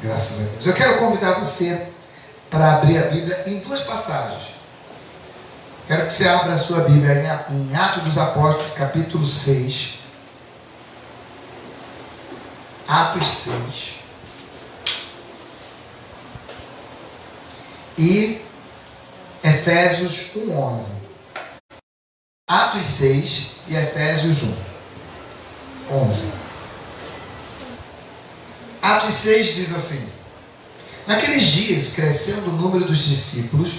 Graças a Deus. Eu quero convidar você para abrir a Bíblia em duas passagens. Quero que você abra a sua Bíblia em Atos dos Apóstolos, capítulo 6. Atos 6. E Efésios 1:11. Atos 6 e Efésios 1:11. Atos 6 diz assim: naqueles dias, crescendo o número dos discípulos,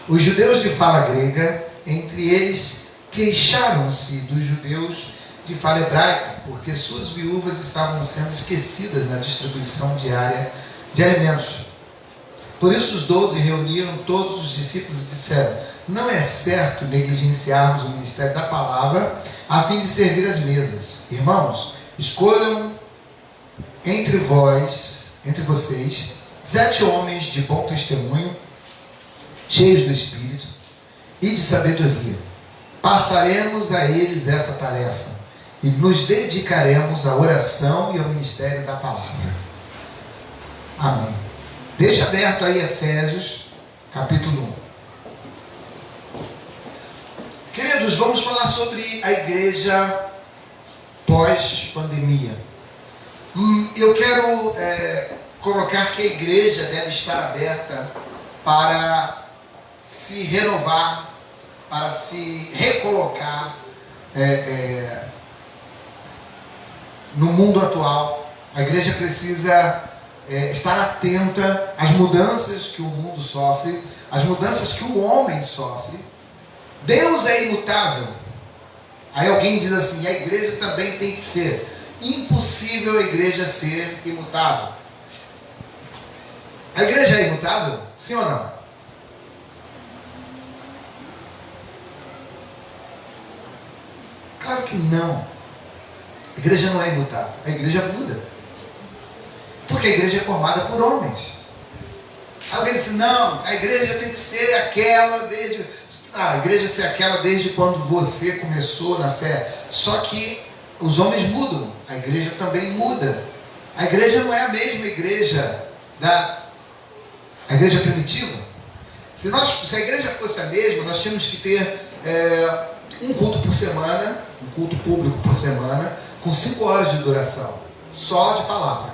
os judeus de fala grega, entre eles, queixaram-se dos judeus de fala hebraica, porque suas viúvas estavam sendo esquecidas na distribuição diária de alimentos. Por isso os 12 reuniram todos os discípulos e disseram: não é certo negligenciarmos o ministério da palavra a fim de servir as mesas. Irmãos, escolham entre vocês, 7 homens de bom testemunho, cheios do Espírito e de sabedoria. Passaremos a eles essa tarefa e nos dedicaremos à oração e ao ministério da palavra. Amém. Deixa aberto aí Efésios, capítulo 1. Queridos, vamos falar sobre a igreja pós-pandemia. Eu quero colocar que a igreja deve estar aberta para se renovar, para se recolocar no mundo atual. A igreja precisa estar atenta às mudanças que o mundo sofre, às mudanças que o homem sofre. Deus é imutável. Aí alguém diz assim: a igreja também tem que ser. Impossível a igreja ser imutável. A igreja é imutável? Sim ou não? Claro que não. A igreja não é imutável. A igreja muda. Porque a igreja é formada por homens. Alguém disse: não, a igreja tem que ser aquela desde... a igreja ser aquela desde quando você começou na fé. Só que os homens mudam, a igreja também muda. A igreja não é a mesma igreja a igreja primitiva. Se a igreja fosse a mesma, nós tínhamos que ter um culto por semana, um culto público por semana, com 5 horas de duração, só de palavra.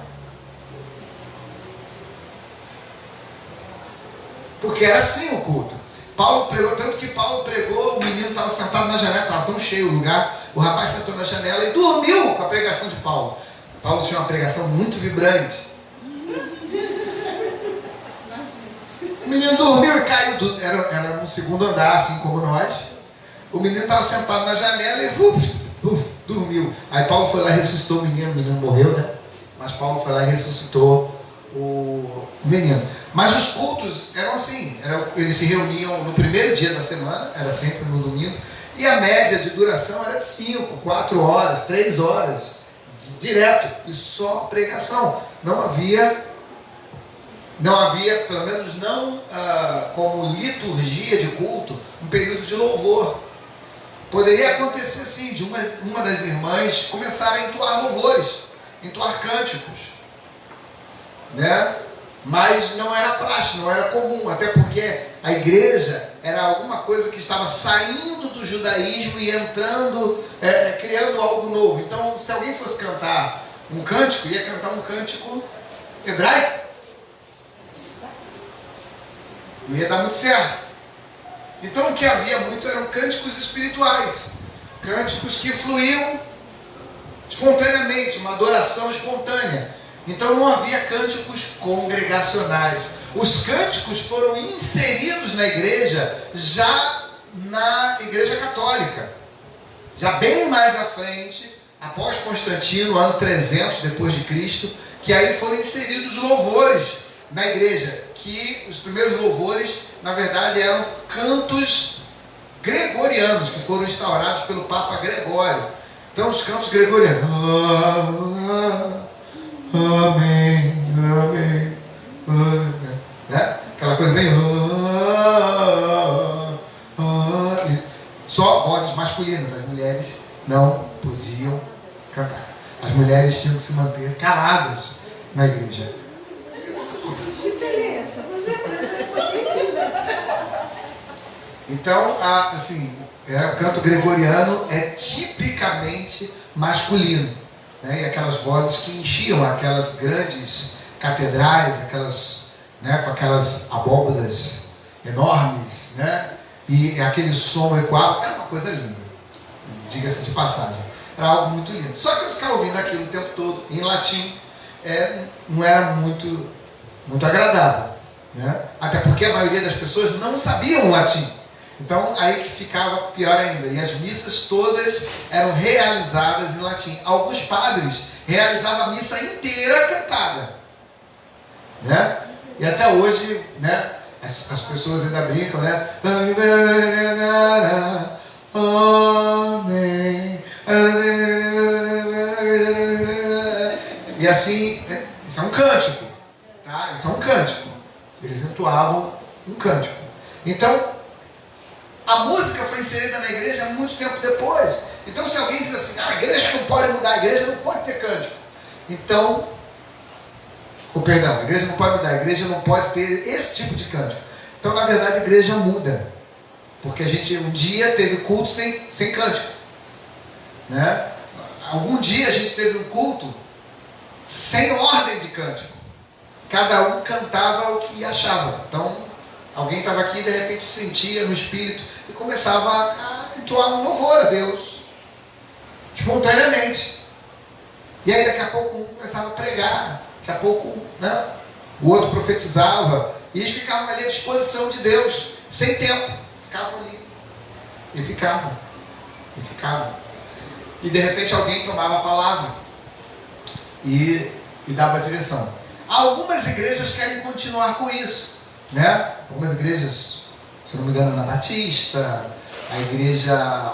Porque era assim o culto. Paulo pregou, tanto que Paulo pregou, o menino estava sentado na janela, estava tão cheio o lugar, o rapaz sentou na janela e dormiu com a pregação de Paulo. Paulo tinha uma pregação muito vibrante. O menino dormiu e caiu, era no segundo andar, assim como nós. O menino estava sentado na janela e dormiu. Aí Paulo foi lá e ressuscitou o menino morreu, né? Mas Paulo foi lá e ressuscitou o menino. Mas os cultos eram assim, eles se reuniam no primeiro dia da semana, era sempre no domingo, e a média de duração era de 5, 4 horas, 3 horas, direto, e só pregação. Não havia, pelo menos não como liturgia de culto, um período de louvor. Poderia acontecer sim, de uma das irmãs começar a entoar louvores, entoar cânticos, né? Mas não era praxe, não era comum, até porque a igreja era alguma coisa que estava saindo do judaísmo e entrando, criando algo novo. Então, se alguém fosse cantar um cântico, ia cantar um cântico hebraico, não ia dar muito certo. Então, o que havia muito eram cânticos espirituais, cânticos que fluíam espontaneamente, uma adoração espontânea. Então não havia cânticos congregacionais. Os cânticos foram inseridos na igreja já na igreja católica. Já bem mais à frente, após Constantino, ano 300 depois de Cristo, que aí foram inseridos louvores na igreja, que os primeiros louvores, na verdade, eram cantos gregorianos, que foram instaurados pelo Papa Gregório. Então os cantos gregorianos... Amém, amém, amém, né? Aquela coisa bem... Só vozes masculinas, as mulheres não podiam cantar. As mulheres tinham que se manter caladas na igreja. Que beleza, mas Então, assim, o canto gregoriano é tipicamente masculino, né? E aquelas vozes que enchiam aquelas grandes catedrais, aquelas, né, com aquelas abóbadas enormes, né? E aquele som ecoado, era uma coisa linda, diga-se de passagem, era algo muito lindo. Só que eu ficar ouvindo aquilo o tempo todo em latim não era muito agradável, né? Até porque a maioria das pessoas não sabiam latim. Então aí que ficava pior ainda. E as missas todas eram realizadas em latim. Alguns padres realizavam a missa inteira cantada, né? E até hoje, né, as pessoas ainda brincam, né? E assim, isso é um cântico, tá? Isso é um cântico. Eles entoavam um cântico. Então, a música foi inserida na igreja muito tempo depois. Então, se alguém diz assim, a igreja não pode mudar, a igreja não pode ter cântico. Então, a igreja não pode mudar, a igreja não pode ter esse tipo de cântico. Então, na verdade, a igreja muda. Porque a gente um dia teve culto sem cântico, né? Algum dia a gente teve um culto sem ordem de cântico. Cada um cantava o que achava. Então, alguém estava aqui e de repente sentia no espírito e começava a entoar um louvor a Deus, espontaneamente. E aí daqui a pouco um começava a pregar, daqui a pouco, né, o outro profetizava, e eles ficavam ali à disposição de Deus, sem tempo, ficavam ali, e ficavam. E de repente alguém tomava a palavra e dava a direção. Algumas igrejas querem continuar com isso, né? Algumas igrejas, se não me engano, na Batista, a igreja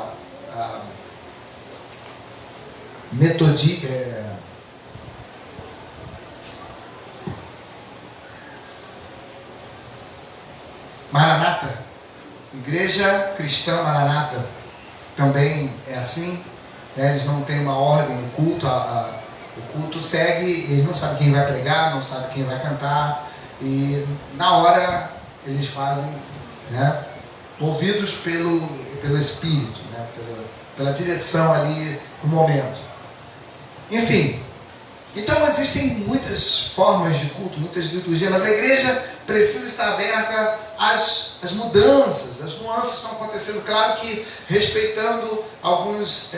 Maranata, igreja cristã Maranata, também é assim, né? Eles não têm uma ordem, o culto segue, eles não sabem quem vai pregar, não sabem quem vai cantar, e na hora eles fazem, né, movidos pelo Espírito, né, pela direção ali no momento. Enfim, então existem muitas formas de culto, muitas liturgias, mas a igreja precisa estar aberta às mudanças, as nuances estão acontecendo, claro que respeitando alguns,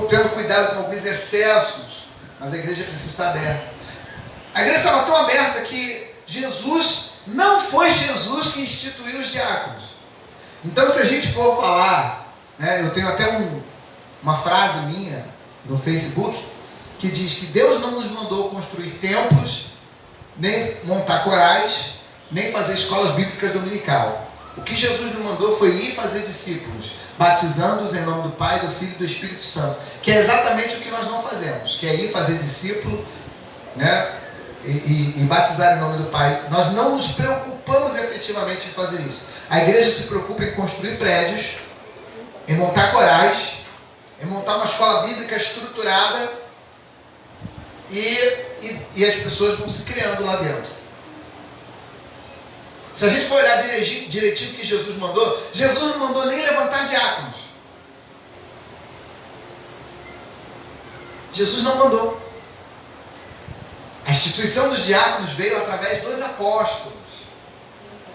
tendo cuidado com alguns excessos, mas a igreja precisa estar aberta. A igreja estava tão aberta que Jesus não foi Jesus que instituiu os diáconos. Então, se a gente for falar, né, eu tenho até uma frase minha no Facebook que diz que Deus não nos mandou construir templos, nem montar corais, nem fazer escolas bíblicas dominical. O que Jesus nos mandou foi ir fazer discípulos, batizando-os em nome do Pai, do Filho e do Espírito Santo, que é exatamente o que nós não fazemos, que é ir fazer discípulo, né, e batizar em nome do Pai. Nós não nos preocupamos efetivamente em fazer isso. A igreja se preocupa em construir prédios, em montar corais, em montar uma escola bíblica estruturada, e as pessoas vão se criando lá dentro. Se a gente for olhar direitinho o que Jesus mandou, Jesus não mandou nem levantar diáconos. Jesus não mandou. A instituição dos diáconos veio através dos apóstolos.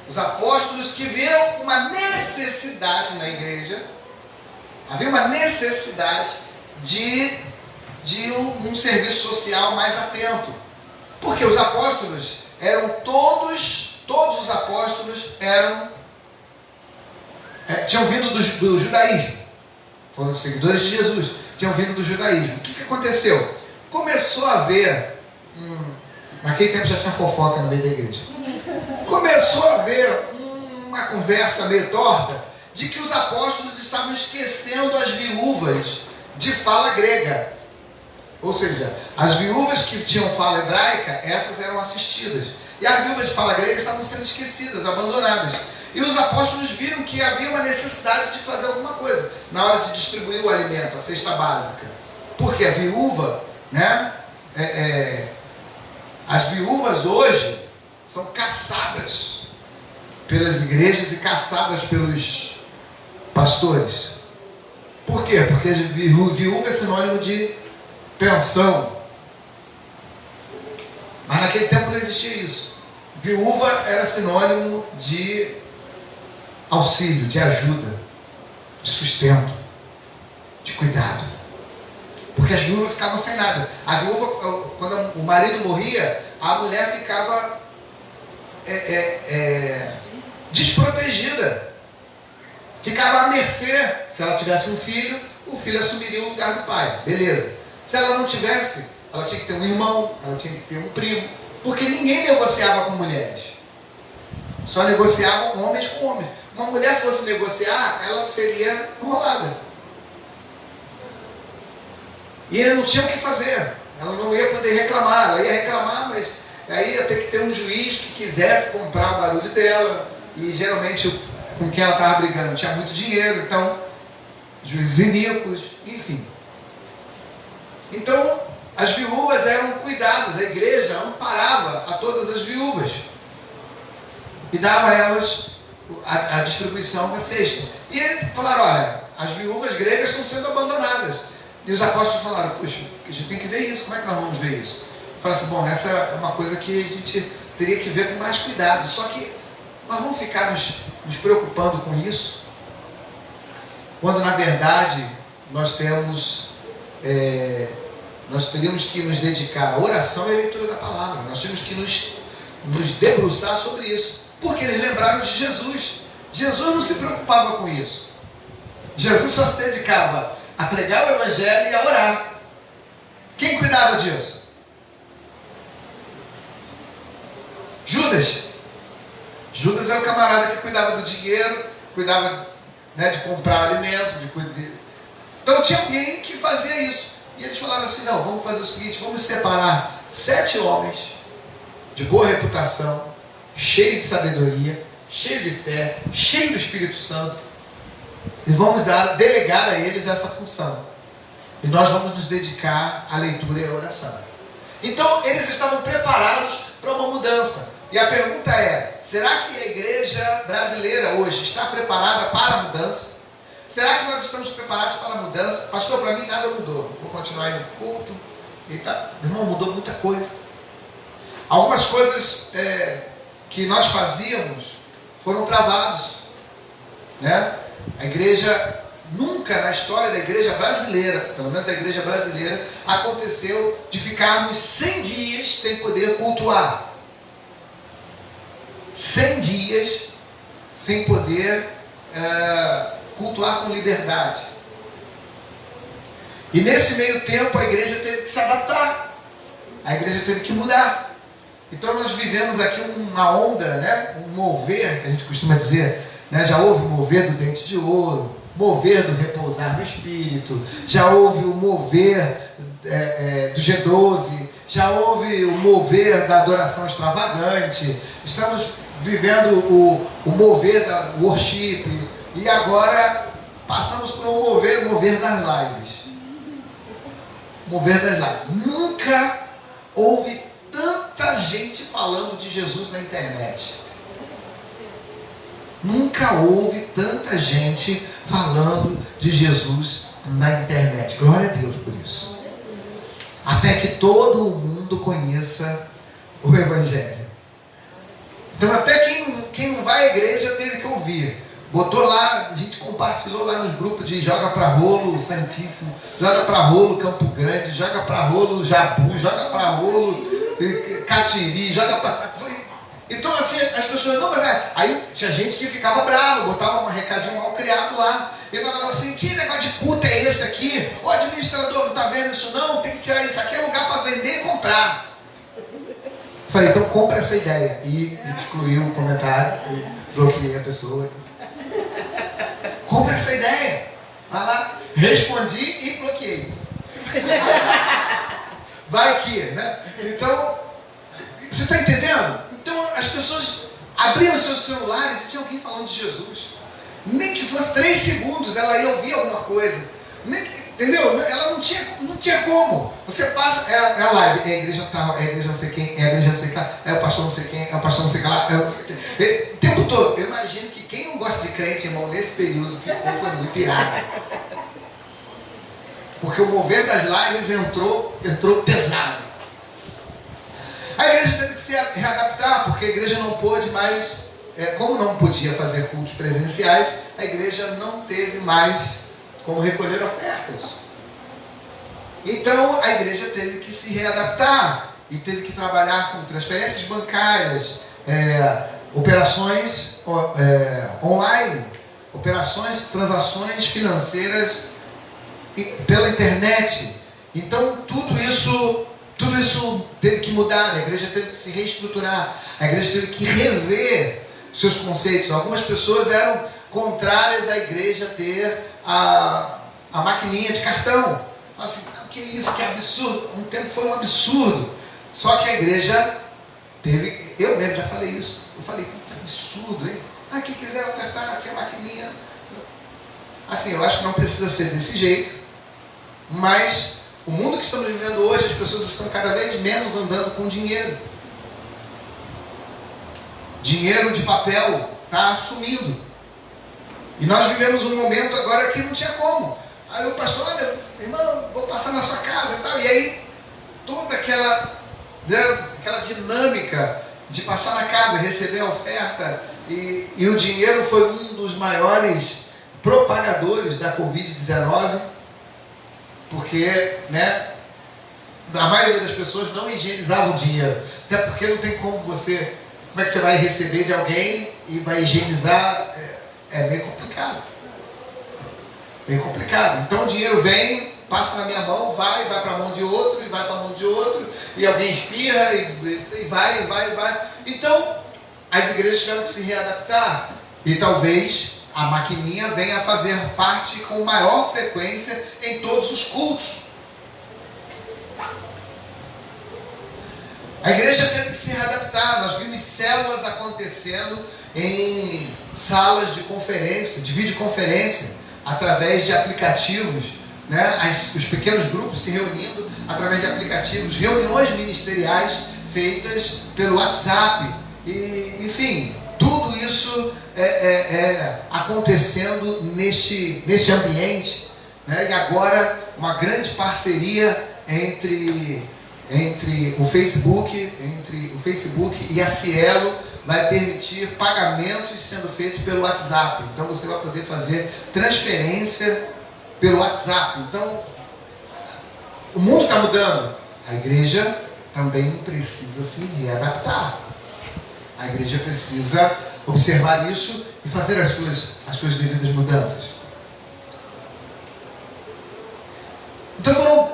Os apóstolos que viram uma necessidade na igreja. Havia uma necessidade de um serviço social mais atento. Porque os apóstolos eram todos os apóstolos tinham vindo do judaísmo. Foram seguidores de Jesus. Tinham vindo do judaísmo. O que aconteceu? Começou a haver... naquele tempo já tinha fofoca no meio da igreja. Começou a haver uma conversa meio torta de que os apóstolos estavam esquecendo as viúvas de fala grega. Ou seja, as viúvas que tinham fala hebraica, essas eram assistidas. E as viúvas de fala grega estavam sendo esquecidas, abandonadas. E os apóstolos viram que havia uma necessidade de fazer alguma coisa na hora de distribuir o alimento, a cesta básica. Porque a viúva, né, As viúvas hoje são caçadas pelas igrejas e caçadas pelos pastores. Por quê? Porque viúva é sinônimo de pensão. Mas naquele tempo não existia isso. Viúva era sinônimo de auxílio, de ajuda, de sustento, de cuidado. Porque as viúvas ficavam sem nada. A viúva, quando o marido morria, a mulher ficava desprotegida. Ficava à mercê. Se ela tivesse um filho, o filho assumiria o lugar do pai. Beleza. Se ela não tivesse, ela tinha que ter um irmão, ela tinha que ter um primo. Porque ninguém negociava com mulheres. Só negociavam homens com homens. Uma mulher fosse negociar, ela seria enrolada. E não tinha o que fazer. Ela não ia poder reclamar. Ela ia reclamar, mas aí ia ter que ter um juiz que quisesse comprar o barulho dela. E geralmente com quem ela estava brigando tinha muito dinheiro. Então, juízes iníquos, enfim. Então, as viúvas eram cuidadas. A igreja amparava a todas as viúvas. E dava a elas a distribuição da cesta. E eles falaram, olha, as viúvas gregas estão sendo abandonadas. E os apóstolos falaram, puxa, a gente tem que ver isso, como é que nós vamos ver isso? Falaram assim, bom, essa é uma coisa que a gente teria que ver com mais cuidado. Só que nós vamos ficar nos preocupando com isso, quando na verdade nós teríamos que nos dedicar à oração e à leitura da palavra. Nós temos que nos debruçar sobre isso. Porque eles lembraram de Jesus. Jesus não se preocupava com isso. Jesus só se dedicava a pregar o evangelho e a orar. Quem cuidava disso? Judas. Judas era o camarada que cuidava do dinheiro, cuidava, de comprar alimento, Então tinha alguém que fazia isso. E eles falaram assim, não, vamos fazer o seguinte, vamos separar 7 homens de boa reputação, cheio de sabedoria, cheio de fé, cheio do Espírito Santo, e vamos delegar a eles essa função. E nós vamos nos dedicar à leitura e à oração. Então, eles estavam preparados para uma mudança. E a pergunta é, será que a igreja brasileira hoje está preparada para a mudança? Será que nós estamos preparados para a mudança? Pastor, para mim nada mudou. Vou continuar indo no culto. Irmão, mudou muita coisa. Algumas coisas que nós fazíamos foram travados. A igreja, nunca na história da igreja brasileira, pelo menos da igreja brasileira, aconteceu de ficarmos 100 dias sem poder cultuar. 100 dias sem poder cultuar com liberdade. E nesse meio tempo a igreja teve que se adaptar. A igreja teve que mudar. Então nós vivemos aqui uma onda, um mover, que a gente costuma dizer, já houve o mover do dente de ouro, mover do repousar do Espírito, já houve o mover do G12, já houve o mover da adoração extravagante, estamos vivendo o mover da worship, e agora passamos por um mover das lives. Mover das lives. Nunca houve tanta gente falando de Jesus na internet. Nunca houve tanta gente falando de Jesus na internet. Glória a Deus por isso. Até que todo mundo conheça o Evangelho. Então até quem não vai à igreja teve que ouvir. Botou lá, a gente compartilhou lá nos grupos de joga pra rolo Santíssimo, joga pra rolo Campo Grande, joga pra rolo Jabu, joga pra rolo Catiri, joga pra... Então assim, as pessoas, não, mas aí tinha gente que ficava brava, botava um recadinho mal criado lá, e falava assim, que negócio de culto é esse aqui? O administrador não tá vendo isso não? Tem que tirar isso aqui, é lugar para vender e comprar. Falei, então compra essa ideia. E excluiu o comentário, bloqueei a pessoa. Compra essa ideia. Vai lá, respondi e bloqueei. Vai que, Então, você está entendendo? Então as pessoas abriam seus celulares e tinha alguém falando de Jesus. Nem que fosse 3 segundos ela ia ouvir alguma coisa. Nem que Entendeu? Ela não tinha como. Você passa, é a live, é a igreja tal, é a igreja não sei quem, é a igreja não sei quem, é o pastor não sei quem, é o pastor não sei quem lá. O tempo todo. Eu imagino que quem não gosta de crente, irmão, nesse período foi muito irado. Porque o mover das lives entrou pesado. A igreja teve que se readaptar, porque a igreja não pôde mais, como não podia fazer cultos presenciais, a igreja não teve mais como recolher ofertas. Então a igreja teve que se readaptar e teve que trabalhar com transferências bancárias, operações online, transações financeiras pela internet. Então tudo isso teve que mudar, a igreja teve que se reestruturar, a igreja teve que rever seus conceitos. Algumas pessoas eram contrárias à igreja ter a maquininha de cartão. Assim, o que é isso? Que absurdo. Um tempo foi um absurdo. Só que a igreja teve, eu mesmo já falei isso. Eu falei, que absurdo, hein? Quem quiser ofertar aqui a maquininha. Assim, eu acho que não precisa ser desse jeito, mas o mundo que estamos vivendo hoje, as pessoas estão cada vez menos andando com dinheiro. Dinheiro de papel está sumindo. E nós vivemos um momento agora que não tinha como. Aí o pastor, olha, irmão, vou passar na sua casa e tal. E aí, toda aquela dinâmica de passar na casa, receber a oferta. E o dinheiro foi um dos maiores propagadores da Covid-19. Porque, a maioria das pessoas não higienizava o dinheiro. Até porque não tem como você... Como é que você vai receber de alguém e vai higienizar? É bem complicado. Bem complicado. Então o dinheiro vem, passa na minha mão, vai para a mão de outro, e vai para a mão de outro, e alguém espirra, e vai. Então, as igrejas tiveram que se readaptar. E talvez a maquininha venha a fazer parte com maior frequência em todos os cultos. A igreja teve que se readaptar. Nós vimos células acontecendo em salas de conferência, de videoconferência, através de aplicativos, os pequenos grupos se reunindo através de aplicativos, reuniões ministeriais feitas pelo WhatsApp, e, enfim, tudo isso acontecendo neste ambiente, e agora uma grande parceria entre o Facebook e a Cielo vai permitir pagamentos sendo feitos pelo WhatsApp. Então você vai poder fazer transferência pelo WhatsApp. Então o mundo está mudando. A igreja também precisa se readaptar. A igreja precisa observar isso e fazer as suas devidas mudanças. Então foram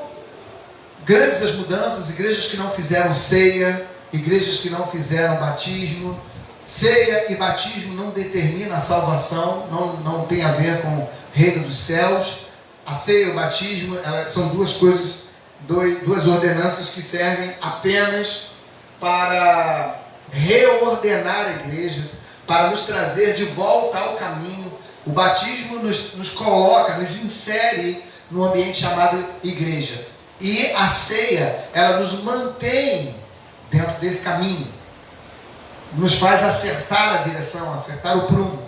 grandes as mudanças, igrejas que não fizeram ceia, igrejas que não fizeram batismo. Ceia e batismo não determinam a salvação, não tem a ver com o reino dos céus. A ceia e o batismo são duas coisas, duas ordenanças que servem apenas para reordenar a igreja, para nos trazer de volta ao caminho. O batismo nos coloca, nos insere no ambiente chamado igreja. E a ceia, ela nos mantém dentro desse caminho, nos faz acertar a direção, acertar o prumo.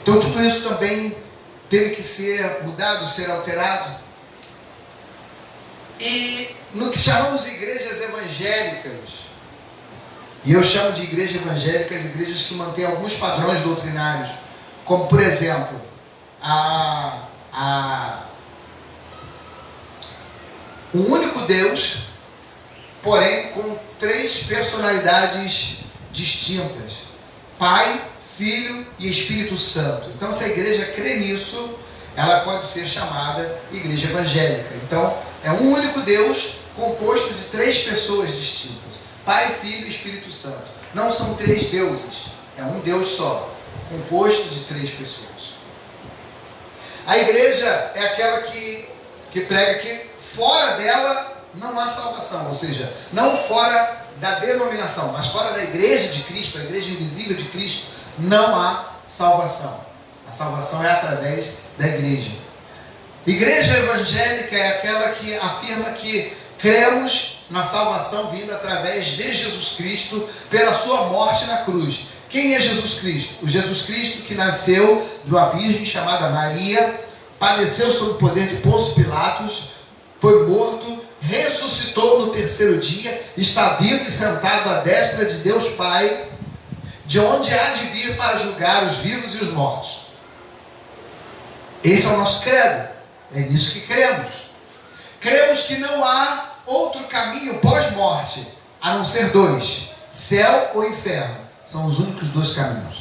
Então tudo isso também teve que ser mudado, ser alterado. E no que chamamos de igrejas evangélicas, e eu chamo de igrejas evangélicas igrejas que mantêm alguns padrões doutrinários, como por exemplo, um único Deus, porém com 3 personalidades distintas: Pai, Filho e Espírito Santo. Então, se a igreja crê nisso, ela pode ser chamada igreja evangélica. Então, é um único Deus composto de 3 pessoas distintas: Pai, Filho e Espírito Santo. Não são 3 deuses, é um Deus só, composto de 3 pessoas. A igreja é aquela que prega que fora dela não há salvação, ou seja, não fora da denominação, mas fora da igreja de Cristo, a igreja invisível de Cristo, não há salvação. A salvação é através da igreja. Igreja evangélica é aquela que afirma que cremos na salvação vinda através de Jesus Cristo pela sua morte na cruz. Quem é Jesus Cristo? O Jesus Cristo que nasceu de uma virgem chamada Maria, padeceu sob o poder de Pôncio Pilatos, foi morto, ressuscitou no terceiro dia, está vivo e sentado à destra de Deus Pai, de onde há de vir para julgar os vivos e os mortos. Esse é o nosso credo, é nisso que cremos. Cremos que não há outro caminho pós-morte, a não ser dois: céu ou inferno. São os únicos dois caminhos.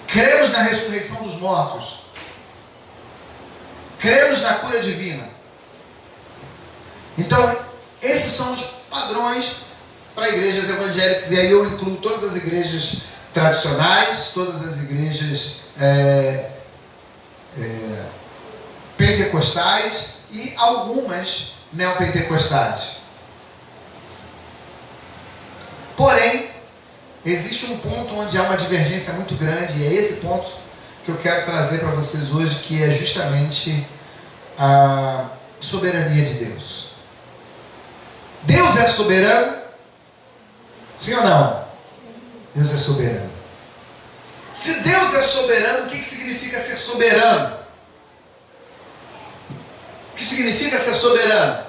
Cremos na ressurreição dos mortos. Cremos na cura divina. Então, esses são os padrões para igrejas evangélicas. E aí eu incluo todas as igrejas tradicionais, todas as igrejas pentecostais e algumas neopentecostais. Porém, existe um ponto onde há uma divergência muito grande, e é esse ponto que eu quero trazer para vocês hoje, que é justamente a soberania de Deus. Deus é soberano? Sim ou não? Sim. Deus é soberano. Se Deus é soberano, o que significa ser soberano? O que significa ser soberano?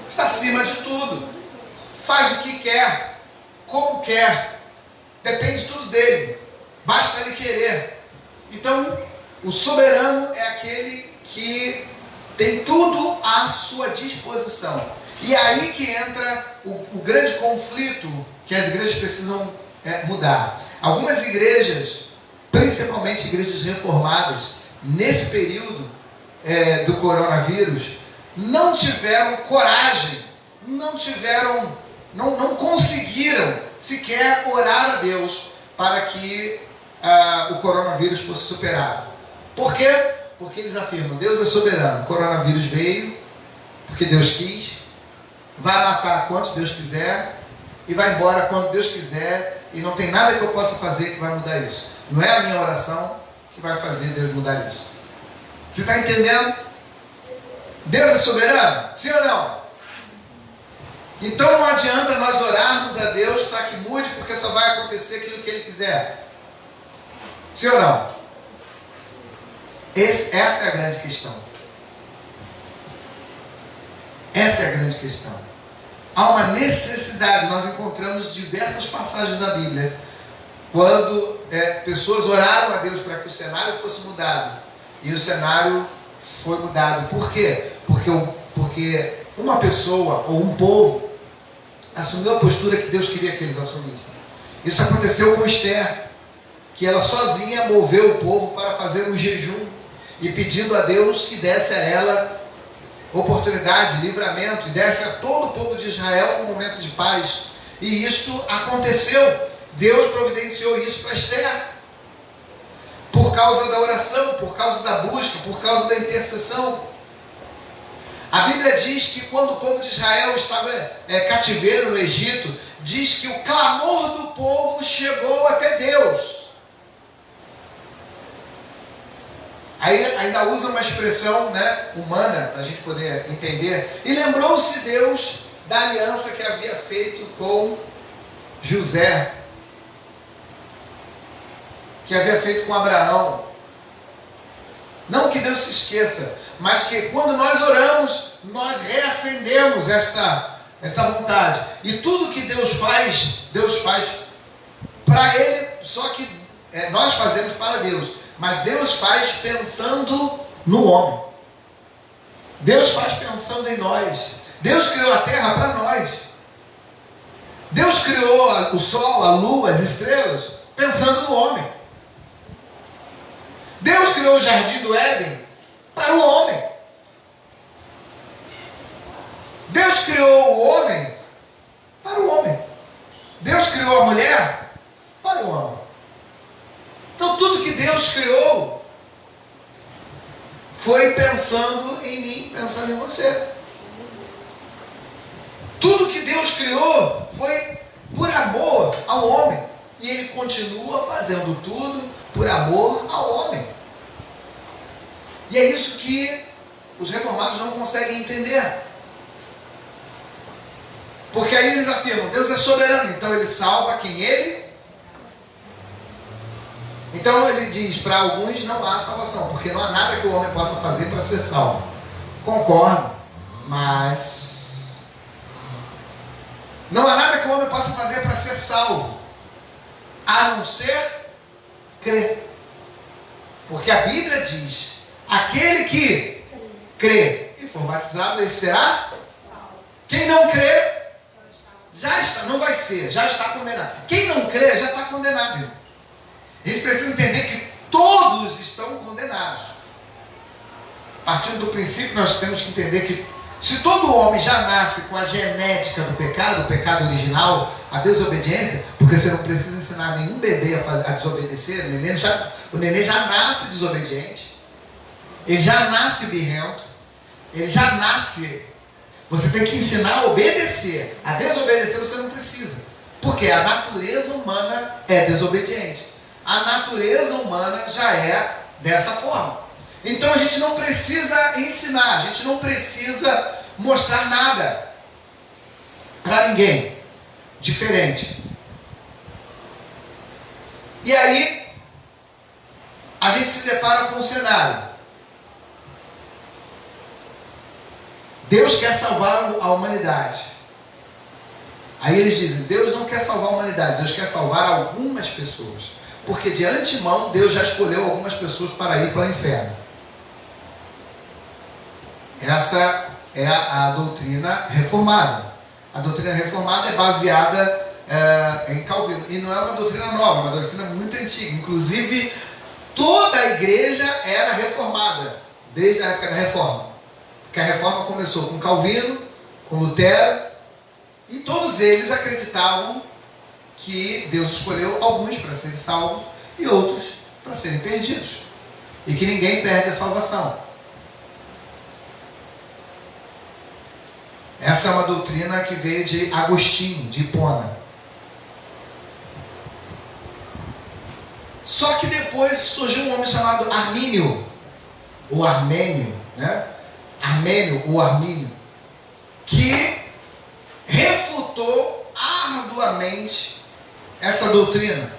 Está acima de tudo. Faz o que quer, como quer. Depende tudo dele. Basta ele querer. Então, o soberano é aquele que tem tudo à sua disposição. E aí que entra o grande conflito que as igrejas precisam mudar. Algumas igrejas, principalmente igrejas reformadas, nesse período do coronavírus, não tiveram coragem, não conseguiram sequer orar a Deus para que o coronavírus fosse superado. Por quê? Porque eles afirmam: Deus é soberano, o coronavírus veio porque Deus quis, vai matar quantos Deus quiser e vai embora quando Deus quiser, e não tem nada que eu possa fazer que vai mudar isso. Não é a minha oração que vai fazer Deus mudar isso. Você está entendendo? Deus é soberano? Sim ou não? Então não adianta nós orarmos a Deus para que mude, porque só vai acontecer aquilo que Ele quiser. Sim ou não? Essa é a grande questão. Essa é a grande questão. Há uma necessidade. Nós encontramos diversas passagens da Bíblia quando pessoas oraram a Deus para que o cenário fosse mudado, e o cenário foi mudado. Por quê? Porque uma pessoa ou um povo assumiu a postura que Deus queria que eles assumissem. Isso aconteceu com Esther, que ela sozinha moveu o povo para fazer um jejum e pedindo a Deus que desse a ela oportunidade, livramento, e desse a todo o povo de Israel um momento de paz. E isto aconteceu. Deus providenciou isso para Esther, por causa da oração, por causa da busca, por causa da intercessão. A Bíblia diz que quando o povo de Israel estava cativeiro no Egito, diz que o clamor do povo chegou até Deus. Aí ainda usa uma expressão humana para a gente poder entender. E lembrou-se Deus da aliança que havia feito com José, que havia feito com Abraão. Não que Deus se esqueça, mas que quando nós oramos, nós reacendemos esta vontade. E tudo que Deus faz para Ele, só que nós fazemos para Deus. Mas Deus faz pensando no homem. Deus faz pensando em nós. Deus criou a terra para nós. Deus criou o sol, a lua, as estrelas, pensando no homem. Deus criou o jardim do Éden para o homem. Deus criou o homem para o homem. Deus criou a mulher para o homem. Então tudo que Deus criou foi pensando em mim, pensando em você. Tudo que Deus criou foi por amor ao homem. E ele continua fazendo tudo por amor ao homem. E é isso que os reformados não conseguem entender. Porque aí eles afirmam, Deus é soberano, então ele salva quem ele... Então ele diz, para alguns não há salvação, porque não há nada que o homem possa fazer para ser salvo. Concordo, mas não há nada que o homem possa fazer para ser salvo, a não ser crer. Porque a Bíblia diz, aquele que crê e for batizado, esse será salvo. Quem não crê, já está, não vai ser, já está condenado. Quem não crê, já está condenado, irmão. A gente precisa entender que todos estão condenados. Partindo do princípio, nós temos que entender que se todo homem já nasce com a genética do pecado, o pecado original, a desobediência, porque você não precisa ensinar nenhum bebê a desobedecer, o neném já nasce desobediente, ele já nasce birrento, ele já nasce... Você tem que ensinar a obedecer. A desobedecer você não precisa, porque a natureza humana é desobediente. A natureza humana já é dessa forma. Então a gente não precisa ensinar, a gente não precisa mostrar nada para ninguém diferente. E aí a gente se depara com um cenário. Deus quer salvar a humanidade. Aí eles dizem, Deus não quer salvar a humanidade, Deus quer salvar algumas pessoas. Porque de antemão Deus já escolheu algumas pessoas para ir para o inferno. Essa é a doutrina reformada. A doutrina reformada é baseada em Calvino. E não é uma doutrina nova, é uma doutrina muito antiga. Inclusive, toda a igreja era reformada, desde a época da reforma. Porque a reforma começou com Calvino, com Lutero, e todos eles acreditavam que Deus escolheu alguns para serem salvos e outros para serem perdidos. E que ninguém perde a salvação. Essa é uma doutrina que veio de Agostinho, de Hipona. Só que depois surgiu um homem chamado Armínio, ou Armênio, né? Armênio ou Armínio, que refutou arduamente essa doutrina,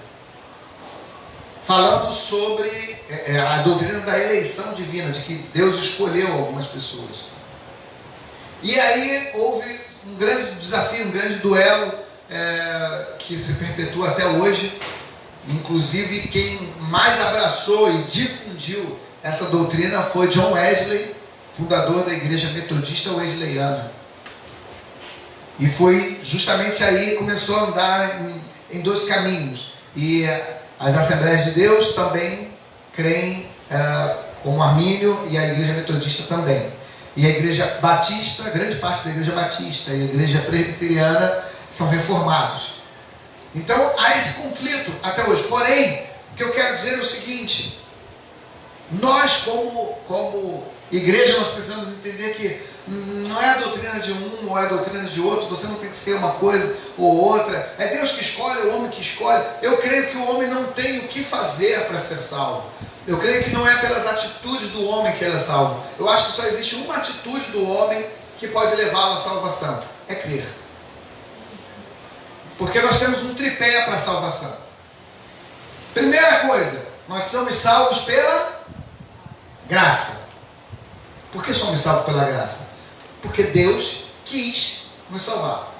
falando sobre a doutrina da eleição divina, de que Deus escolheu algumas pessoas. E aí houve um grande desafio, um grande duelo que se perpetua até hoje. Inclusive quem mais abraçou e difundiu essa doutrina foi John Wesley, fundador da igreja metodista wesleyana. E foi justamente aí que começou a andar em dois caminhos. E as Assembleias de Deus também creem como Armínio, e a igreja metodista também. E a igreja batista, grande parte da igreja batista e a igreja presbiteriana são reformados. Então há esse conflito até hoje. Porém, o que eu quero dizer é o seguinte: nós como igreja, nós precisamos entender que não é a doutrina de um ou é a doutrina de outro. Você não tem que ser uma coisa ou outra. É Deus que escolhe, o homem que escolhe. Eu creio que o homem não tem o que fazer para ser salvo. Eu creio que não é pelas atitudes do homem que ele é salvo. Eu acho que só existe uma atitude do homem que pode levá-lo à salvação: é crer. Porque nós temos um tripé para a salvação. Primeira coisa, nós somos salvos pela graça. Por que somos salvos pela graça? Porque Deus quis nos salvar.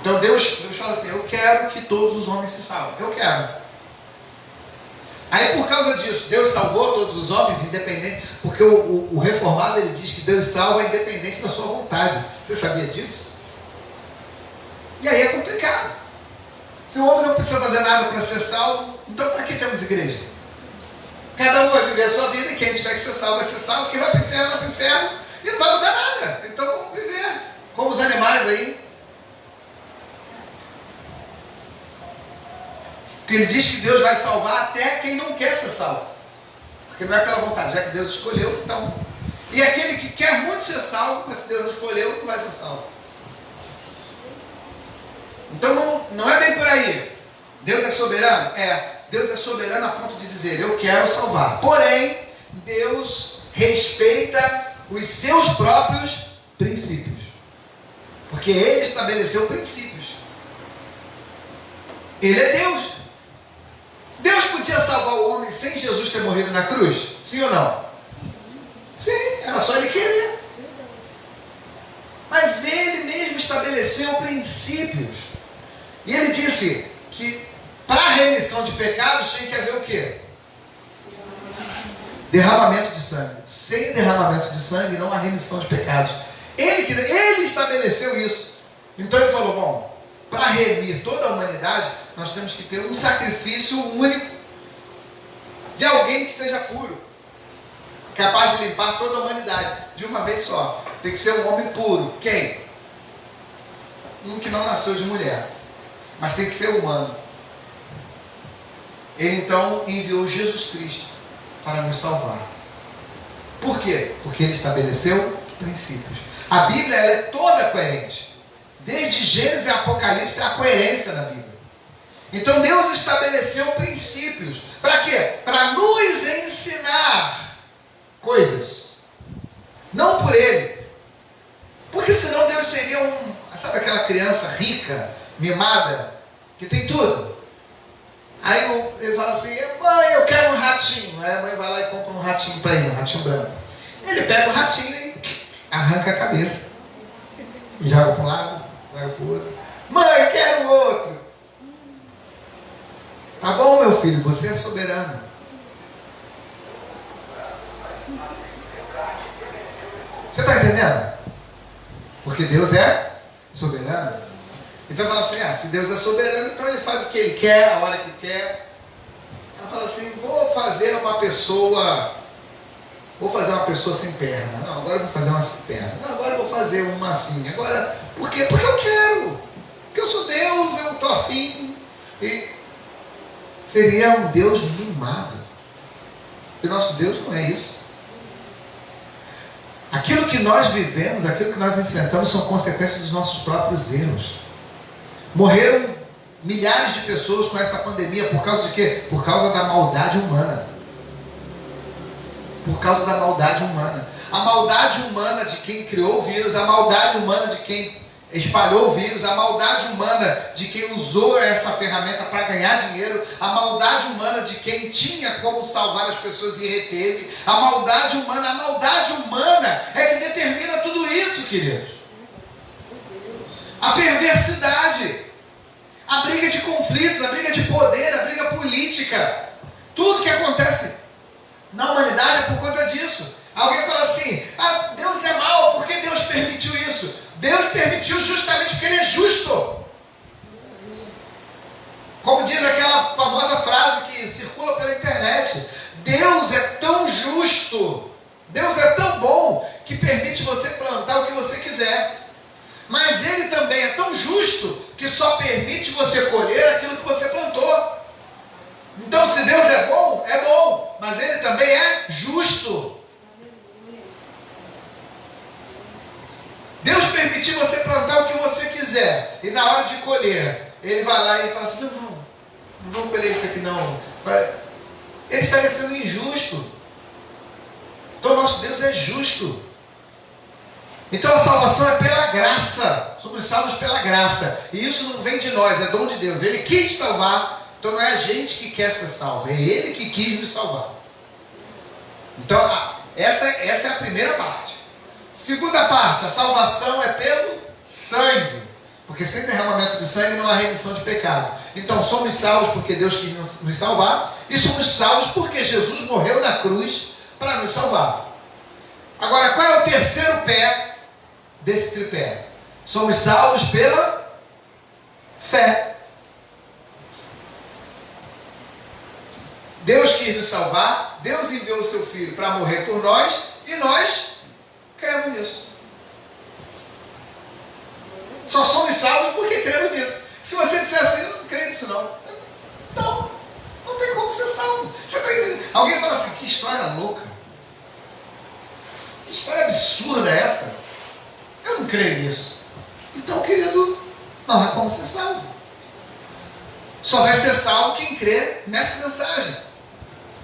Então Deus fala assim: eu quero que todos os homens se salvem. Eu quero. Aí por causa disso, Deus salvou todos os homens, independente. Porque o reformado, ele diz que Deus salva independente da sua vontade. Você sabia disso? E aí é complicado. Se o homem não precisa fazer nada para ser salvo, então para que temos igreja? Cada um vai viver a sua vida, e quem tiver que ser salvo vai ser salvo, quem vai para o inferno vai para o inferno, e não vai mudar nada. Então vamos viver como os animais aí. Porque ele diz que Deus vai salvar até quem não quer ser salvo. Porque não é pela vontade, já que Deus escolheu, então. E aquele que quer muito ser salvo, mas se Deus não escolheu, não vai ser salvo. Então não é bem por aí. Deus é soberano? Deus é soberano a ponto de dizer, eu quero salvar. Porém, Deus respeita os seus próprios princípios. Porque Ele estabeleceu princípios. Ele é Deus. Deus podia salvar o homem sem Jesus ter morrido na cruz? Sim ou não? Sim, era só Ele querer. Mas Ele mesmo estabeleceu princípios. E Ele disse que para a remissão de pecados tinha que haver o quê? Derramamento de sangue. Sem derramamento de sangue não há remissão de pecados. Ele estabeleceu isso. Então Ele falou, bom, para remir toda a humanidade, nós temos que ter um sacrifício único de alguém que seja puro, capaz de limpar toda a humanidade de uma vez só. Tem que ser um homem puro. Quem? Um que não nasceu de mulher, mas tem que ser humano. Ele então enviou Jesus Cristo para nos salvar. Por quê? Porque Ele estabeleceu princípios. A Bíblia ela é toda coerente. Desde Gênesis e Apocalipse há coerência na Bíblia. Então Deus estabeleceu princípios. Para quê? Para nos ensinar coisas. Não por Ele. Porque senão Deus seria sabe aquela criança rica, mimada, que tem tudo? Aí ele fala assim, mãe, eu quero um ratinho. Aí a mãe vai lá e compra um ratinho para ele, um ratinho branco. Ele pega o ratinho e arranca a cabeça. E joga para um lado, joga para o outro. Mãe, quero outro. Tá bom, meu filho, você é soberano. Você está entendendo? Porque Deus é soberano. Então fala assim, se Deus é soberano, então Ele faz o que Ele quer, a hora que quer. Ela fala assim, vou fazer uma pessoa sem perna. Não, agora eu vou fazer uma sem perna. Não, agora eu vou fazer uma assim. Agora, por quê? Porque eu quero. Porque eu sou Deus, eu estou afim. E seria um Deus mimado. E nosso Deus não é isso. Aquilo que nós vivemos, aquilo que nós enfrentamos são consequências dos nossos próprios erros. Morreram milhares de pessoas com essa pandemia por causa de quê? Por causa da maldade humana. Por causa da maldade humana. A maldade humana de quem criou o vírus, a maldade humana de quem espalhou o vírus, a maldade humana de quem usou essa ferramenta para ganhar dinheiro, a maldade humana de quem tinha como salvar as pessoas e reteve, a maldade humana é que determina tudo isso, queridos. A perversidade, a briga de conflitos, a briga de poder, a briga política, tudo que acontece na humanidade é por conta disso. Alguém fala assim, Deus é mau, por que Deus permitiu isso? Deus permitiu justamente porque Ele é justo. Como diz aquela famosa frase que circula pela internet, Deus é tão justo, Deus é tão bom, que permite você plantar o que você quiser. Mas Ele também é tão justo, que só permite você colher aquilo que você plantou. Então, se Deus é bom, mas Ele também é justo. Deus permitiu você plantar o que você quiser, e na hora de colher, Ele vai lá e fala assim, não vamos colher isso aqui não. Ele estaria sendo injusto. Então, nosso Deus é justo. Então a salvação é pela graça, somos salvos pela graça, e isso não vem de nós, é dom de Deus. Ele quis salvar, então não é a gente que quer ser salvo, é Ele que quis nos salvar. Então essa é a primeira parte. Segunda parte, a salvação é pelo sangue, porque sem derramamento de sangue não há remissão de pecado. Então somos salvos porque Deus quis nos salvar, e somos salvos porque Jesus morreu na cruz para nos salvar. Agora, qual é o terceiro pé desse tripé? Somos salvos pela fé. Deus quis nos salvar, Deus enviou o seu Filho para morrer por nós, e nós cremos nisso. Só somos salvos porque cremos nisso. Se você disser assim, eu não creio nisso não. Não tem como ser salvo. Você está entendendo? Alguém fala assim, que história louca. Que história absurda é essa? Eu não creio nisso. Então, querido, não há como ser salvo. Só vai ser salvo quem crê nessa mensagem.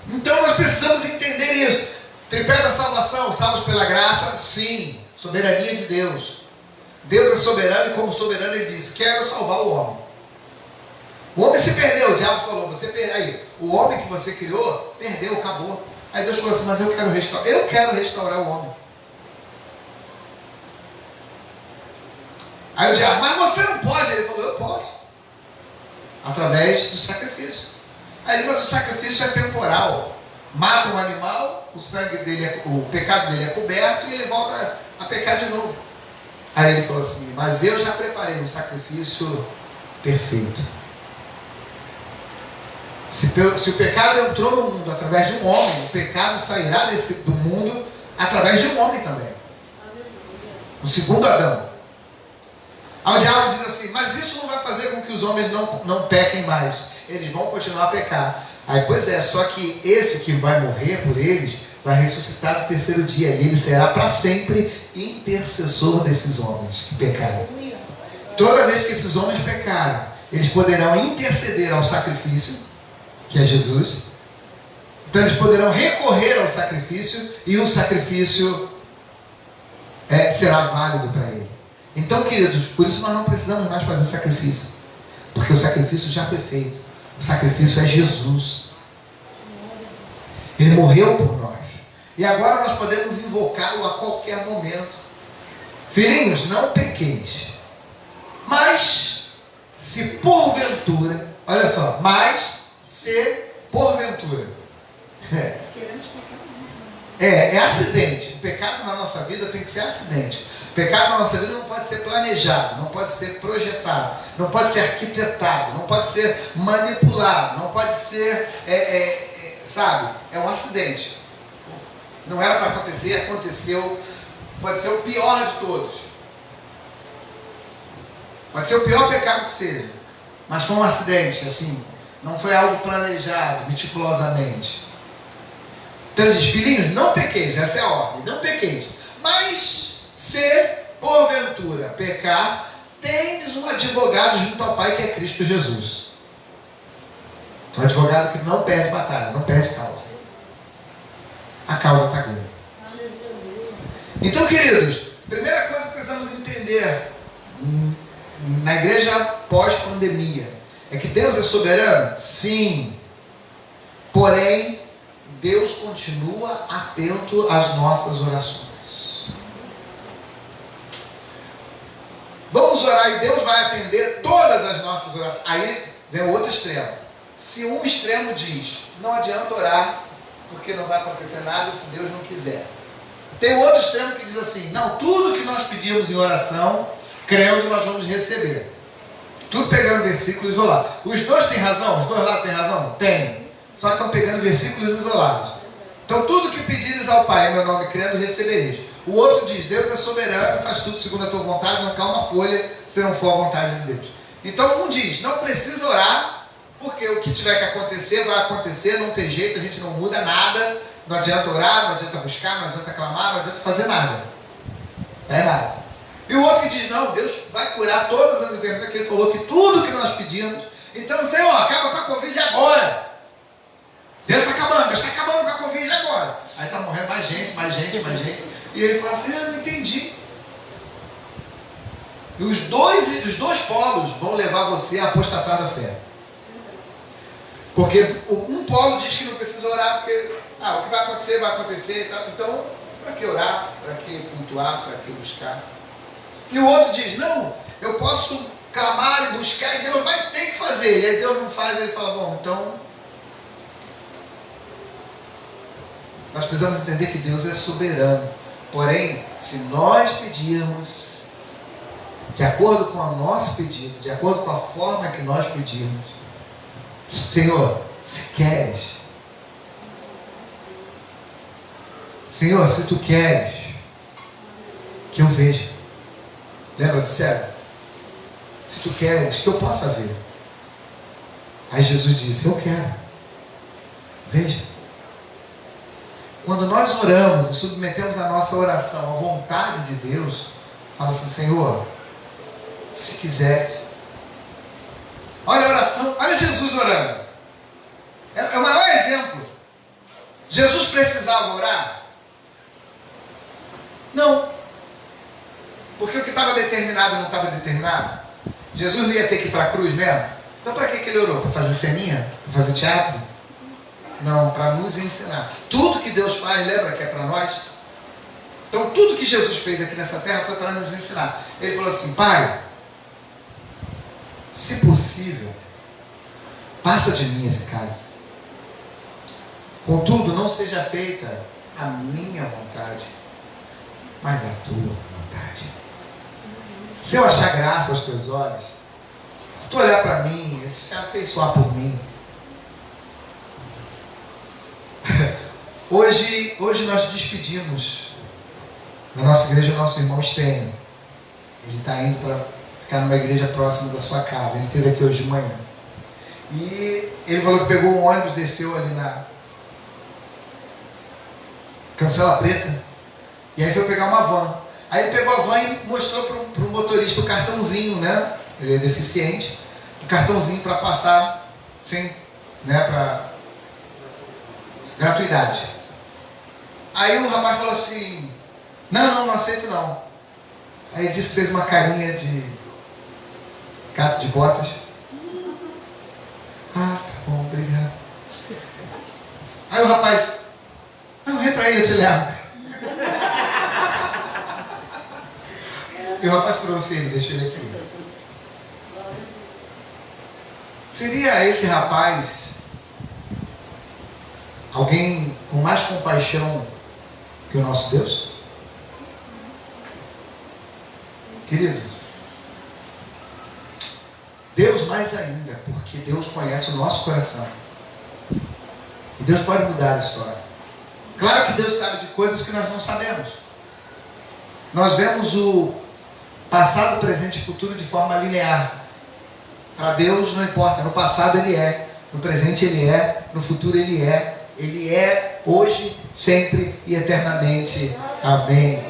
Então nós precisamos entender isso. Tripé da salvação, salvos pela graça, sim, soberania de Deus. Deus é soberano e como soberano ele diz, quero salvar o homem. O homem se perdeu, o diabo falou, você perdeu. Aí, o homem que você criou, perdeu, acabou. Aí Deus falou assim, mas eu quero restaurar o homem. Aí o diabo, mas você não pode. Ele falou, eu posso. Através do sacrifício. Aí ele, mas o sacrifício é temporal. Mata um animal, o sangue dele, o pecado dele é coberto e ele volta a pecar de novo. Aí ele falou assim, mas eu já preparei um sacrifício perfeito. Se o pecado entrou no mundo através de um homem, o pecado sairá do mundo através de um homem também. O segundo Adão. Aí o diabo diz assim, mas isso não vai fazer com que os homens não pequem mais. Eles vão continuar a pecar. Aí, pois é, só que esse que vai morrer por eles, vai ressuscitar no terceiro dia. E ele será para sempre intercessor desses homens que pecaram. Toda vez que esses homens pecaram, eles poderão interceder ao sacrifício, que é Jesus. Então eles poderão recorrer ao sacrifício e o sacrifício será válido para ele. Então, queridos, por isso nós não precisamos mais fazer sacrifício, porque o sacrifício já foi feito. O sacrifício é Jesus. Ele morreu por nós. E agora nós podemos invocá-lo a qualquer momento. Filhinhos, não pequeis. Mas, se porventura, olha só, mas se porventura. É acidente. O pecado na nossa vida tem que ser acidente. O pecado na nossa vida não pode ser planejado, não pode ser projetado, não pode ser arquitetado, não pode ser manipulado, não pode ser, sabe, é um acidente. Não era para acontecer, aconteceu. Pode ser o pior de todos. Pode ser o pior pecado que seja. Mas foi um acidente, assim. Não foi algo planejado, meticulosamente. Então ele diz, filhinhos, não pequeis, essa é a ordem, não pequeis. Mas, se porventura pecar, tendes um advogado junto ao Pai, que é Cristo Jesus. Um advogado que não perde batalha, não perde causa. A causa está ganha. Então, queridos, primeira coisa que precisamos entender na igreja pós-pandemia é que Deus é soberano? Sim. Porém, Deus continua atento às nossas orações. Vamos orar e Deus vai atender todas as nossas orações. Aí vem o outro extremo. Se um extremo diz, não adianta orar, porque não vai acontecer nada se Deus não quiser. Tem o outro extremo que diz assim, não, tudo que nós pedimos em oração, crendo, nós vamos receber. Tudo pegando versículos isolados. Os dois têm razão? Os dois lados têm razão? Tem. Só que estão pegando versículos isolados. Então, tudo que pedires ao Pai, em meu nome crendo, recebereis. O outro diz, Deus é soberano, faz tudo segundo a tua vontade, não cai uma folha, se não for a vontade de Deus. Então, um diz, não precisa orar, porque o que tiver que acontecer, vai acontecer, não tem jeito, a gente não muda nada, não adianta orar, não adianta buscar, não adianta clamar, não adianta fazer nada. Está errado. E o outro que diz, não, Deus vai curar todas as enfermidades, que Ele falou que tudo que nós pedimos. Então, Senhor, acaba com a Covid agora. Deus está acabando, Deus está acabando com a Covid agora. Aí está morrendo mais gente, mais gente, mais gente. E ele fala assim, eu não entendi. E os dois polos vão levar você a apostatar da fé. Porque um polo diz que não precisa orar, porque o que vai acontecer e tal. Então, para que orar? Para que cultuar? Para que buscar? E o outro diz, não, eu posso clamar e buscar e Deus vai ter que fazer. E aí Deus não faz, ele fala, bom, então... Nós precisamos entender que Deus é soberano. Porém, se nós pedirmos, de acordo com o nosso pedido, de acordo com a forma que nós pedimos, Senhor, se queres, Senhor, se tu queres que eu veja, lembra do cego? Se tu queres que eu possa ver. Aí Jesus disse, eu quero, veja. Quando nós oramos e submetemos a nossa oração à vontade de Deus, fala assim, Senhor, se quiseres, Olha a oração, olha Jesus orando. É o maior exemplo. Jesus precisava orar? Não. Porque o que estava determinado não estava determinado. Jesus não ia ter que ir para a cruz mesmo? Então para que ele orou? Para fazer ceninha? Para fazer teatro? Não, para nos ensinar. Tudo que Deus faz, lembra que é para nós? Então tudo que Jesus fez aqui nessa terra foi para nos ensinar. Ele falou assim: Pai, se possível, passa de mim esse cálice. Contudo, não seja feita a minha vontade, mas a tua vontade. Se eu achar graça aos teus olhos, se tu olhar para mim, se afeiçoar por mim. Hoje nós despedimos na nossa igreja o nosso irmão Stênio. Ele está indo para ficar numa igreja próxima da sua casa. Ele esteve aqui hoje de manhã. E ele falou que pegou um ônibus, desceu ali na Cancela Preta, e aí foi pegar uma van. Aí ele pegou a van e mostrou para o motorista o cartãozinho, né? Ele é deficiente, o cartãozinho para passar sem, né, para gratuidade. Aí o rapaz falou assim: não aceito não. Aí ele disse que fez uma carinha de gato de botas. Ah, tá bom, obrigado. Aí o rapaz: não, vem pra ele, eu te levo. E o rapaz trouxe ele, deixou ele aqui. Seria esse rapaz alguém com mais compaixão que o nosso Deus? Queridos, Deus mais ainda, porque Deus conhece o nosso coração. E Deus pode mudar a história. Claro que Deus sabe de coisas que nós não sabemos. Nós vemos o passado, presente e futuro de forma linear. Para Deus não importa, no passado Ele é, no presente Ele é, no futuro Ele é hoje, sempre e eternamente. Amém.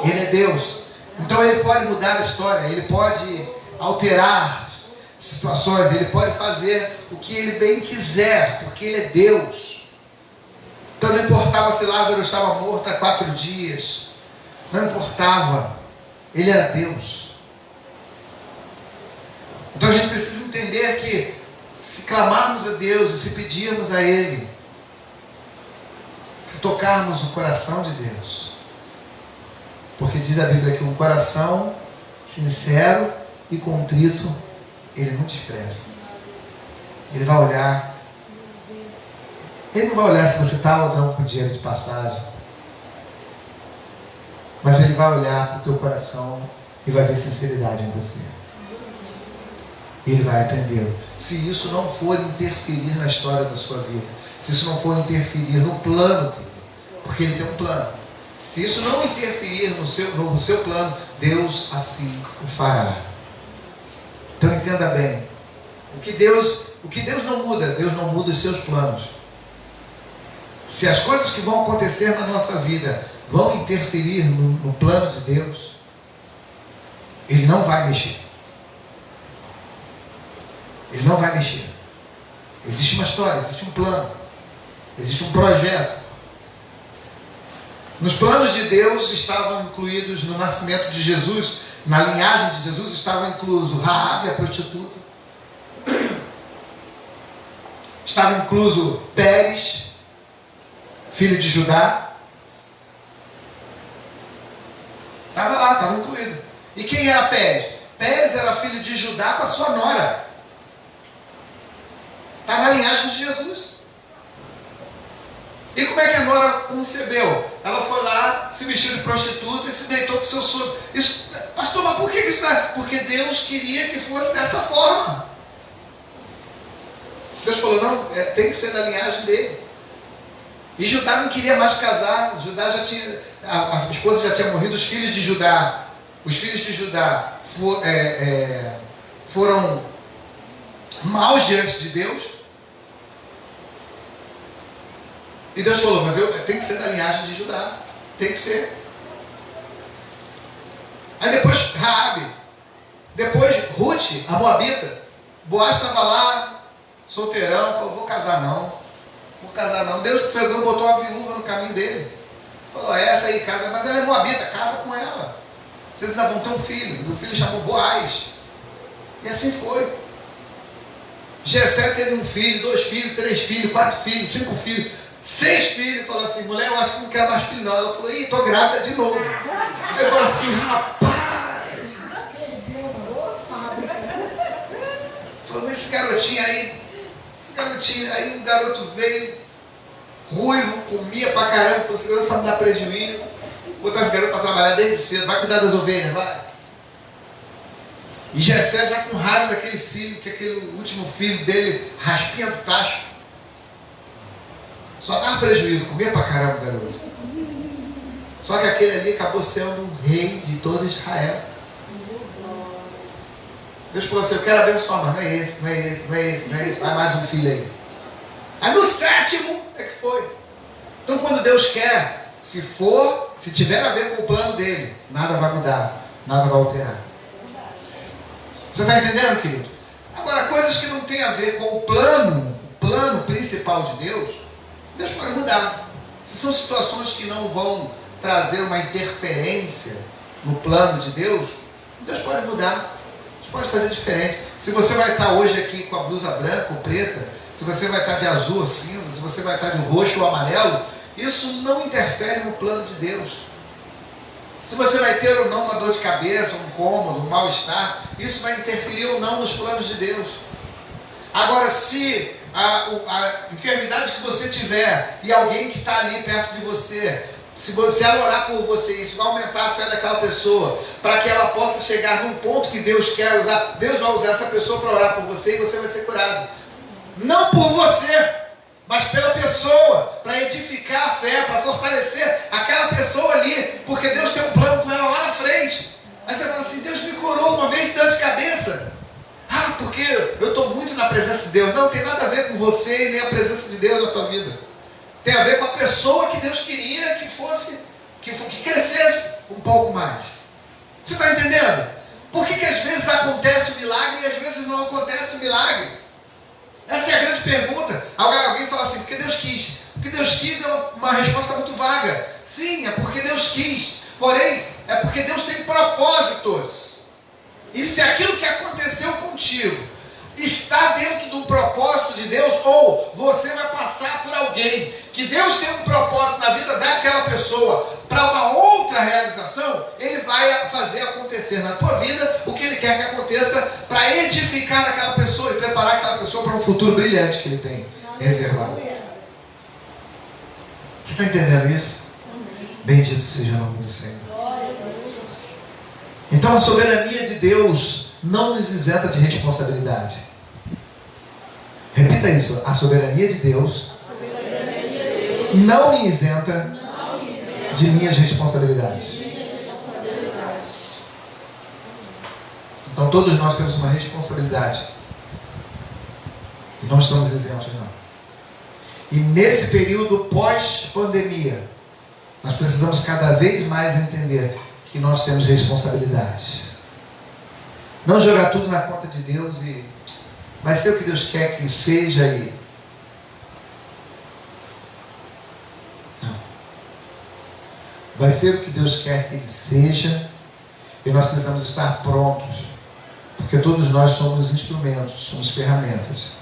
Ele é Deus. Então Ele pode mudar a história, Ele pode alterar situações, Ele pode fazer o que Ele bem quiser, porque Ele é Deus. Então não importava se Lázaro estava morto há 4 dias, não importava, Ele era Deus. Então a gente precisa entender que se clamarmos a Deus e se pedirmos a Ele, se tocarmos o coração de Deus, porque diz a Bíblia que um coração sincero e contrito Ele não despreza. Ele vai olhar. Ele não vai olhar se você está ou não com dinheiro de passagem, mas Ele vai olhar para o teu coração e vai ver sinceridade em você. Ele vai atender. Se isso não for interferir na história da sua vida, se isso não for interferir no plano dele, porque Ele tem um plano. Se isso não interferir no seu plano, Deus assim o fará. Então entenda bem. O que Deus não muda, Deus não muda os seus planos. Se as coisas que vão acontecer na nossa vida vão interferir no plano de Deus, Ele não vai mexer. Ele não vai mexer. Existe uma história, existe um plano, existe um projeto. Nos planos de Deus estavam incluídos no nascimento de Jesus, na linhagem de Jesus estava incluso Raabe, a prostituta. Estava incluso Pérez, filho de Judá. Estava lá, estava incluído. E quem era Pérez? Pérez era filho de Judá com a sua nora. Está na linhagem de Jesus. E como é que a nora concebeu? Ela foi lá, se vestiu de prostituta e se deitou com seu sogro. Pastor, mas por que isso não é? Porque Deus queria que fosse dessa forma. Deus falou, não, tem que ser da linhagem dele. E Judá não queria mais casar. Judá já tinha, a esposa já tinha morrido. Os filhos de Judá foram maus diante de Deus. E Deus falou, mas tem que ser da linhagem de Judá. Tem que ser. Aí depois Raabe. Depois Ruth, a Moabita. Boaz estava lá, solteirão, falou, vou casar não. Deus chegou e botou uma viúva no caminho dele. Falou, essa aí casa, mas ela é moabita, casa com ela. Vocês ainda vão ter um filho. E o filho chamou Boaz. E assim foi. Jessé teve um filho, 2 filhos, 3 filhos, 4 filhos, 5 filhos, 6 filhos. Falou assim, mulher, eu acho que não quero mais filho não. Ela falou, ih, tô grávida de novo. Aí falou assim, rapaz. Falou, esse garotinho aí, o garoto veio, ruivo, comia pra caramba. Falou, esse garoto só me dá prejuízo. Botar esse garoto para trabalhar desde cedo, vai cuidar das ovelhas, vai. E Jessé já com raiva daquele filho, que aquele último filho dele, raspinha do tacho. Só dava prejuízo, comia pra caramba o garoto. Só que aquele ali acabou sendo o rei de todo Israel. Deus falou assim, eu quero abençoar, mas não é esse, vai mais um filho aí. Aí no 7º é que foi. Então quando Deus quer, se tiver a ver com o plano dele, nada vai mudar, nada vai alterar. Você está entendendo, querido? Agora, coisas que não tem a ver com o plano principal de Deus pode mudar. Se são situações que não vão trazer uma interferência no plano de Deus pode mudar. Deus pode fazer diferente. Se você vai estar hoje aqui com a blusa branca ou preta, se você vai estar de azul ou cinza, se você vai estar de roxo ou amarelo, isso não interfere no plano de Deus. Se você vai ter ou não uma dor de cabeça, um incômodo, um mal-estar, isso vai interferir ou não nos planos de Deus. Agora, se a enfermidade que você tiver e alguém que está ali perto de você, se ela orar por você, isso vai aumentar a fé daquela pessoa, para que ela possa chegar num ponto que Deus quer usar, Deus vai usar essa pessoa para orar por você e você vai ser curado. Não por você, mas pela pessoa, para edificar a fé, para fortalecer aquela pessoa ali, porque Deus tem um plano com ela lá na frente. Aí você fala assim, Deus me curou uma vez de dor de cabeça. Porque eu estou muito na presença de Deus. Não tem nada a ver com você e nem a presença de Deus na tua vida. Tem a ver com a pessoa que Deus queria que crescesse um pouco mais. Você está entendendo? Por que às vezes acontece o milagre e às vezes não acontece o milagre? Essa é a grande pergunta. Alguém fala assim, porque Deus quis. Porque Deus quis é uma resposta muito vaga. Sim, é porque Deus quis. Porém, é porque Deus tem propósitos. E se aquilo que aconteceu contigo está dentro do propósito de Deus, ou você vai passar por alguém que Deus tem um propósito na vida daquela pessoa para uma outra realização, Ele vai fazer acontecer na tua vida o que Ele quer que aconteça para edificar aquela pessoa e preparar aquela pessoa para um futuro brilhante que Ele tem reservado. Você está entendendo isso? Bendito seja o nome do Senhor. Então a soberania de Deus não nos isenta de responsabilidade. Repita isso. A soberania de Deus não me isenta de minhas responsabilidades. Então todos nós temos uma responsabilidade. E não estamos isentos, não. E nesse período pós-pandemia, nós precisamos cada vez mais entender que nós temos responsabilidades. Não jogar tudo na conta de Deus e vai ser o que Deus quer que seja e... Não. Vai ser o que Deus quer que Ele seja e nós precisamos estar prontos, porque todos nós somos instrumentos, somos ferramentas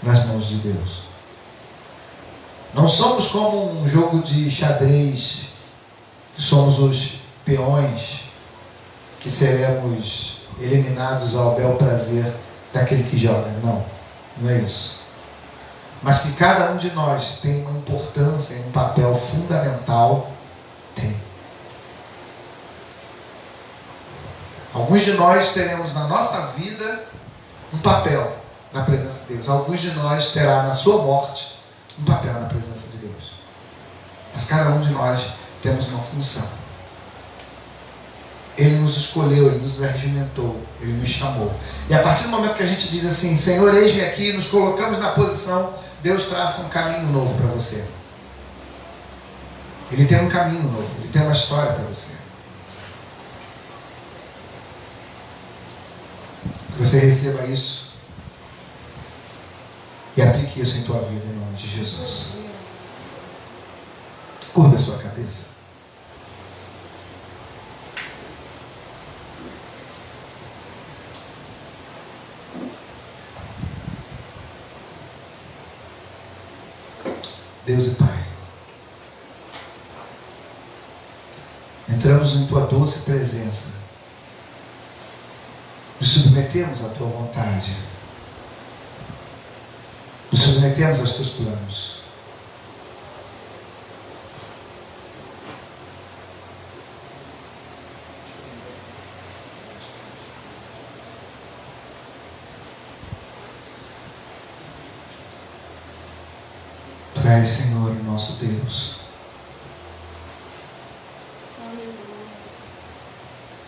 nas mãos de Deus. Não somos como um jogo de xadrez, que somos os peões, que seremos eliminados ao bel prazer daquele que joga. Não, não é isso. Mas que cada um de nós tem uma importância, um papel fundamental, tem. Alguns de nós teremos na nossa vida um papel na presença de Deus. Alguns de nós terá na sua morte um papel na presença de Deus. Mas cada um de nós temos uma função. Ele nos escolheu, Ele nos regimentou, Ele nos chamou. E a partir do momento que a gente diz assim, Senhor, eis-me aqui, nos colocamos na posição, Deus traça um caminho novo para você. Ele tem um caminho novo, Ele tem uma história para você. Que você receba isso e aplique isso em tua vida, em nome de Jesus. Curva a sua cabeça. Deus e Pai, entramos em tua doce presença, nos submetemos à tua vontade, nos submetemos aos teus planos. Tu és, Senhor, o nosso Deus.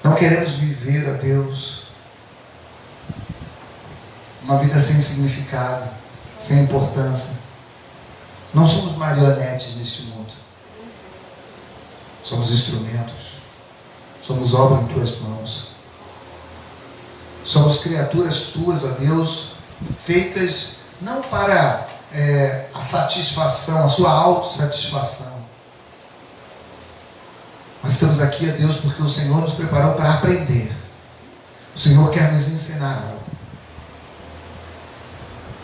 Não queremos viver, ó Deus, uma vida sem significado, sem importância. Não somos marionetes neste mundo. Somos instrumentos. Somos obra em tuas mãos. Somos criaturas tuas, ó Deus, feitas não para a satisfação, a sua autossatisfação. Mas estamos aqui, ó Deus, porque o Senhor nos preparou para aprender. O Senhor quer nos ensinar algo.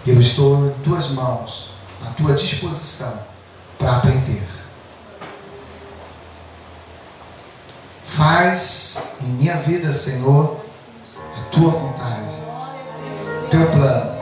E eu estou em tuas mãos, à tua disposição, para aprender. Faz em minha vida, Senhor, a tua vontade, o teu plano.